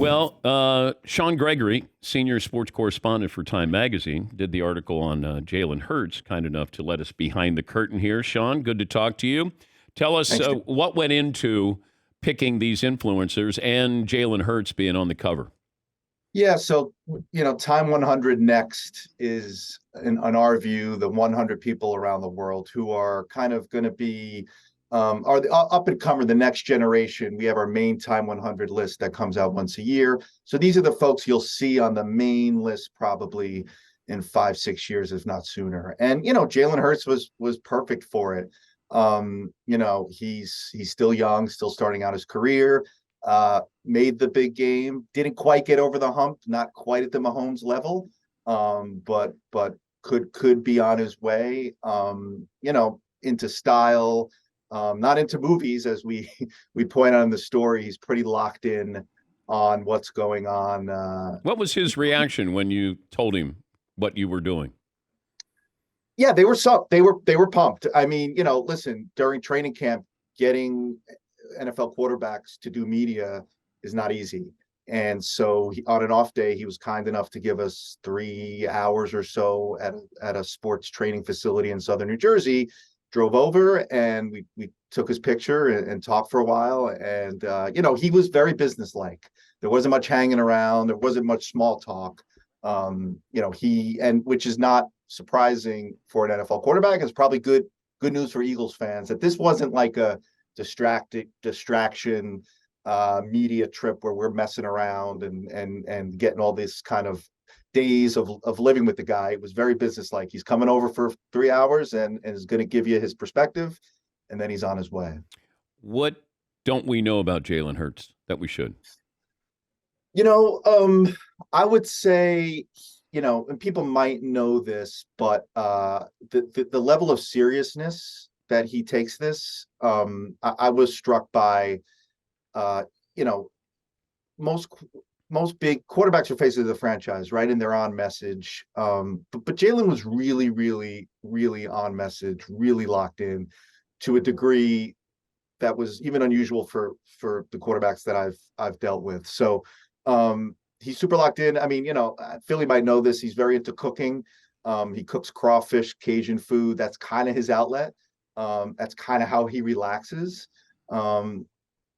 Well, Sean Gregory, senior sports correspondent for Time Magazine, did the article on Jalen Hurts, kind enough to let us behind the curtain here. Sean, good to talk to you. Tell us Thanks. what went into picking these influencers and Jalen Hurts being on the cover. Yeah, so Time 100 Next is, in our view, the 100 people around the world who are kind of going to be are the up and comer, the next generation. We have our main Time 100 list that comes out once a year. So these are the folks you'll see on the main list probably in 5-6 years, if not sooner. And Jalen Hurts was perfect for it. He's still young, still starting out his career. Made the big game, didn't quite get over the hump, not quite at the Mahomes level, but could be on his way. Into style, not into movies, as we point out in the story. He's pretty locked in on what's going on. What was his reaction when you told him what you were doing? Yeah, they were pumped. I mean, listen, during training camp, getting NFL quarterbacks to do media is not easy. And so on an off day, he was kind enough to give us 3 hours or so at a sports training facility in Southern New Jersey, drove over, and we took his picture and talked for a while. And, he was very businesslike. There wasn't much hanging around. There wasn't much small talk. Which is not surprising for an NFL quarterback. It's probably good news for Eagles fans that this wasn't like a distraction media trip where we're messing around and getting all this kind of days of living with the guy. It was very businesslike. He's coming over for 3 hours and is going to give you his perspective, and then he's on his way. What don't we know about Jalen Hurts that we should? I would say, and people might know this, but the level of seriousness that he takes this, I was struck by, most big quarterbacks are faces of the franchise, right? And they're on message. But Jalen was really, really, really on message, really locked in to a degree that was even unusual for the quarterbacks that I've dealt with. So he's super locked in. I mean, Philly might know this. He's very into cooking. He cooks crawfish, Cajun food. That's kind of his outlet. That's kind of how he relaxes.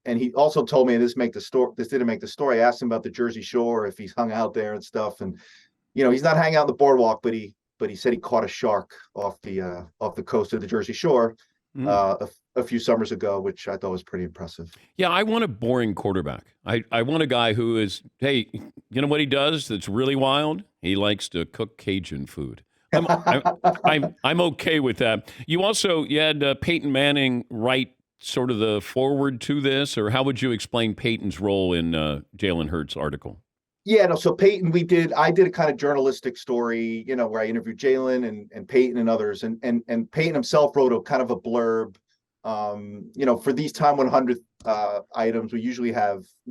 And he also told me, and this didn't make the story. I asked him about the Jersey Shore, if he's hung out there and stuff. And, he's not hanging out on the boardwalk, but he said he caught a shark off the coast of the Jersey Shore a few summers ago, which I thought was pretty impressive. Yeah, I want a boring quarterback. I want a guy who is, hey, you know what he does that's really wild? He likes to cook Cajun food. I'm okay with that. You had Peyton Manning write sort of the forward to this, or how would you explain Peyton's role in Jalen Hurts' article? Yeah, no. So Peyton, I did a kind of journalistic story, where I interviewed Jalen and Peyton and others, and Peyton himself wrote a kind of a blurb. For these Time 100 items, we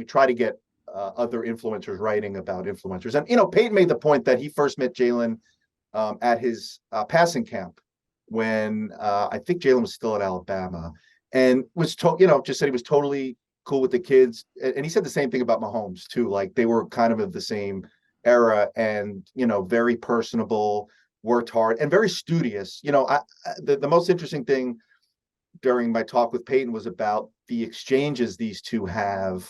try to get other influencers writing about influencers, and Peyton made the point that he first met Jalen at his passing camp when I think Jalen was still at Alabama, and was just said he was totally cool with the kids. And he said the same thing about Mahomes too. Like they were kind of the same era, and very personable, worked hard, and very studious. The most interesting thing during my talk with Peyton was about the exchanges these two have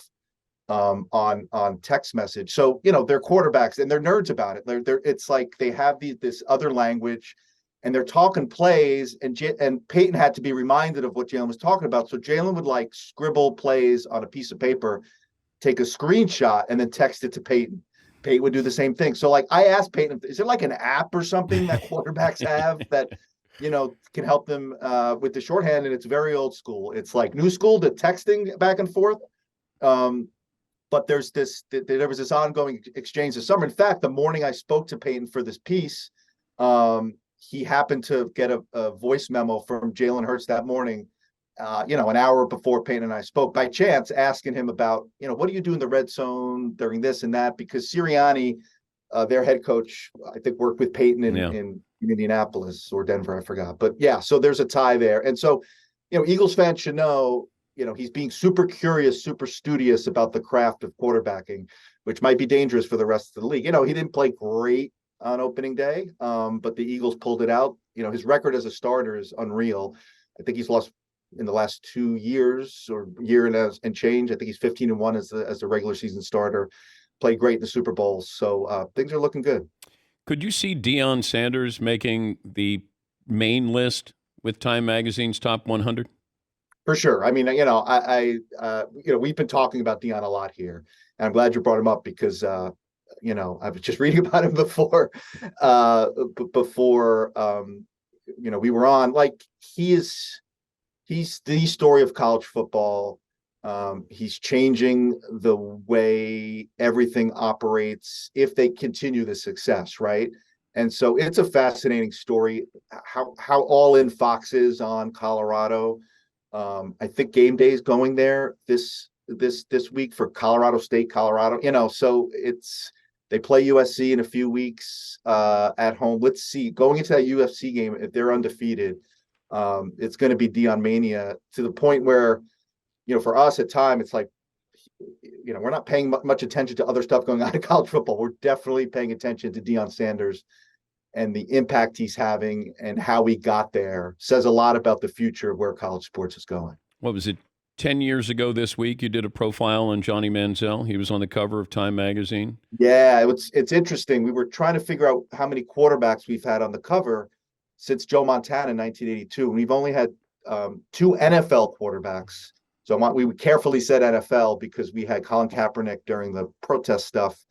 on text message. So they're quarterbacks and they're nerds about it. It's like they have this other language, and they're talking plays, and Peyton had to be reminded of what Jalen was talking about. So Jalen would scribble plays on a piece of paper, take a screenshot, and then text it to Peyton. Peyton would do the same thing. So I asked Peyton, is there an app or something that quarterbacks have that can help them with the shorthand? And it's very old school. It's like new school to texting back and forth. But there was this ongoing exchange this summer. In fact, the morning I spoke to Peyton for this piece, he happened to get a voice memo from Jalen Hurts that morning, an hour before Peyton and I spoke, by chance, asking him about, what do you do in the red zone during this and that? Because Sirianni, their head coach, I think worked with Peyton in Indianapolis or Denver, I forgot. But yeah, so there's a tie there. And so, Eagles fans should know he's being super curious, super studious about the craft of quarterbacking, which might be dangerous for the rest of the league. He didn't play great on opening day, but the Eagles pulled it out. His record as a starter is unreal. I think he's lost in the last 2 years or year and change. I think he's 15-1 as the regular season starter. Played great in the Super Bowl. So things are looking good. Could you see Deion Sanders making the main list with Time Magazine's top 100? For sure. I mean, we've been talking about Deion a lot here, and I'm glad you brought him up because, I was just reading about him before, we were on. Like, he's the story of college football. He's changing the way everything operates if they continue the success, right? And so it's a fascinating story. How all in Fox is on Colorado. I think game day is going there this week for Colorado State, Colorado. So they play USC in a few weeks at home. Let's see, going into that UFC game, if they're undefeated, it's going to be Deion mania to the point where, for us at time, it's like, we're not paying much attention to other stuff going on in college football. We're definitely paying attention to Deion Sanders and the impact he's having and how he got there. Says a lot about the future of where college sports is going. What was it, 10 years ago this week, you did a profile on Johnny Manziel? He was on the cover of Time Magazine. Yeah, it's interesting. We were trying to figure out how many quarterbacks we've had on the cover since Joe Montana in 1982. And we've only had 2 NFL quarterbacks. So we carefully said NFL because we had Colin Kaepernick during the protest stuff,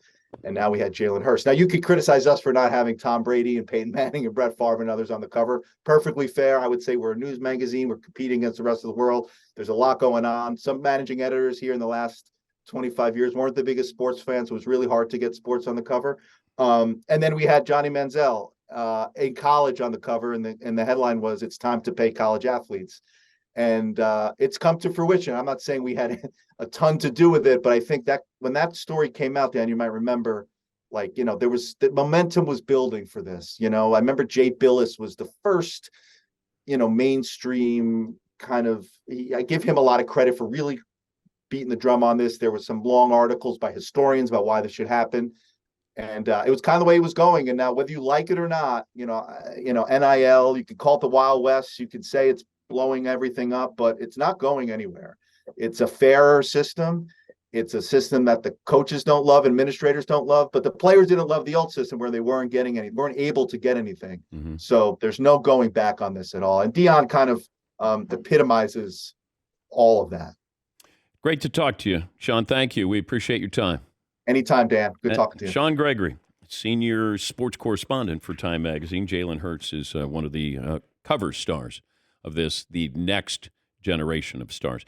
and now we had Jalen Hurts. Now, you could criticize us for not having Tom Brady and Peyton Manning and Brett Favre and others on the cover. Perfectly fair. I would say we're a news magazine. We're competing against the rest of the world. There's a lot going on. Some managing editors here in the last 25 years weren't the biggest sports fans. So it was really hard to get sports on the cover. And then we had Johnny Manziel in college on the cover, and the headline was, "It's time to pay college athletes." And it's come to fruition. I'm not saying we had a ton to do with it, but I think that when that story came out, Dan, you might remember, there was the momentum was building for this. I remember Jay Billis was the first, mainstream kind of. I give him a lot of credit for really beating the drum on this. There were some long articles by historians about why this should happen, and it was kind of the way it was going. And now, whether you like it or not, NIL, you could call it the Wild West. You could say it's blowing everything up, but it's not going anywhere. It's a fairer system. It's a system that the coaches don't love, administrators don't love, but the players didn't love the old system where they weren't able to get anything. Mm-hmm. So there's no going back on this at all. And Deion kind of epitomizes all of that. Great to talk to you, Sean. Thank you. We appreciate your time. Anytime, Dan. Good talking to you. Sean Gregory, senior sports correspondent for Time Magazine. Jalen Hurts is one of the cover stars of this, the next generation of stars.